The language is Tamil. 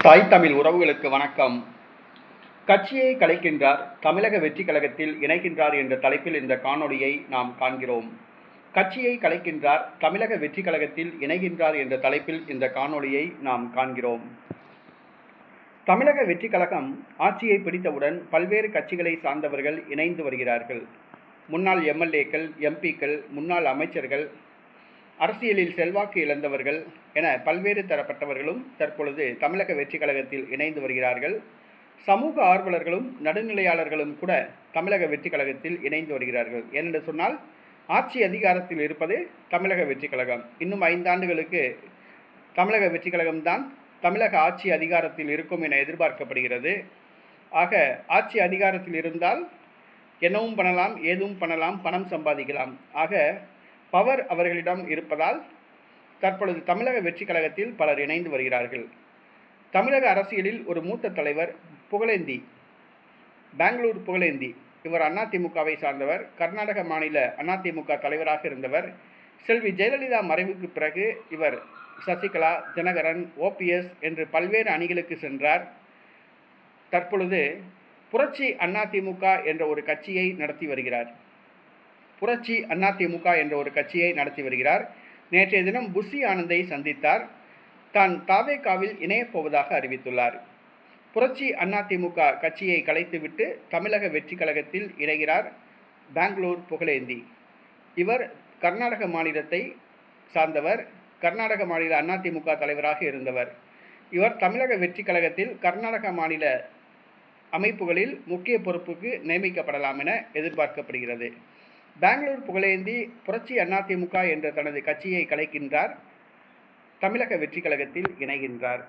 தாய் தமிழ் உறவுகளுக்கு வணக்கம். கட்சியை கலைக்கின்றார், தமிழக வெற்றிக் கழகத்தில் இணைகின்றார் என்ற தலைப்பில் இந்த காணொளியை நாம் காண்கிறோம். கட்சியை கலைக்கின்றார், தமிழக வெற்றிக் கழகத்தில் இணைகின்றார் என்ற தலைப்பில் இந்த காணொளியை நாம் காண்கிறோம். தமிழக வெற்றிக் கழகம் ஆட்சியை பிடித்தவுடன் பல்வேறு கட்சிகளை சார்ந்தவர்கள் இணைந்து வருகிறார்கள். முன்னாள் எம்எல்ஏக்கள், எம்பிக்கள், முன்னாள் அமைச்சர்கள், அரசியலில் செல்வாக்கு இழந்தவர்கள் என பல்வேறு தரப்பட்டவர்களும் தற்பொழுது தமிழக வெற்றிக் கழகத்தில் இணைந்து வருகிறார்கள். சமூக ஆர்வலர்களும் நடுநிலையாளர்களும் கூட தமிழக வெற்றிக் கழகத்தில் இணைந்து வருகிறார்கள். ஏனென்று சொன்னால், ஆட்சி அதிகாரத்தில் இருப்பது தமிழக வெற்றிக் கழகம். இன்னும் 5 ஆண்டுகளுக்கு தமிழக வெற்றிக் கழகம்தான் தமிழக ஆட்சி அதிகாரத்தில் இருக்கும் என எதிர்பார்க்கப்படுகிறது. ஆக ஆட்சி அதிகாரத்தில் இருந்தால் என்னவும் பண்ணலாம், ஏதும் பண்ணலாம், பணம் சம்பாதிக்கலாம். ஆக பவர் அவர்களிடம் இருப்பதால் தற்பொழுது தமிழக வெற்றிக் கழகத்தில் பலர் இணைந்து வருகிறார்கள். தமிழக அரசியலில் ஒரு மூத்த தலைவர் புகழேந்தி, பெங்களூர் புகழேந்தி, இவர் அதிமுகவை சார்ந்தவர். கர்நாடக மாநில அதிமுக தலைவராக இருந்தவர். செல்வி ஜெயலலிதா மறைவுக்கு பிறகு இவர் சசிகலா, தினகரன், ஓபிஎஸ் என்று பல்வேறு அணிகளுக்கு சென்றார். தற்பொழுது புரட்சி அதிமுக என்ற ஒரு கட்சியை நடத்தி வருகிறார். நேற்றைய தினம் புஷி ஆனந்தை சந்தித்தார். தான் தாவேகாவில் இணையப் போவதாக அறிவித்துள்ளார். புரட்சி அதிமுக கட்சியை கலைத்துவிட்டு தமிழக வெற்றிக் கழகத்தில் இணைகிறார் பெங்களூர் புகழேந்தி. இவர் கர்நாடக மாநிலத்தை சார்ந்தவர். கர்நாடக மாநில அதிமுக தலைவராக இருந்தவர். இவர் தமிழக வெற்றிக் கழகத்தில் கர்நாடக மாநில அமைப்புகளில் முக்கிய பொறுப்புக்கு நியமிக்கப்படலாம் என எதிர்பார்க்கப்படுகிறது. பெங்களூர் புகழேந்தி புரட்சி அதிமுக என்ற தனது கட்சியை கலைக்கின்றார், தமிழக வெற்றிக் கழகத்தில் இணைகின்றார்.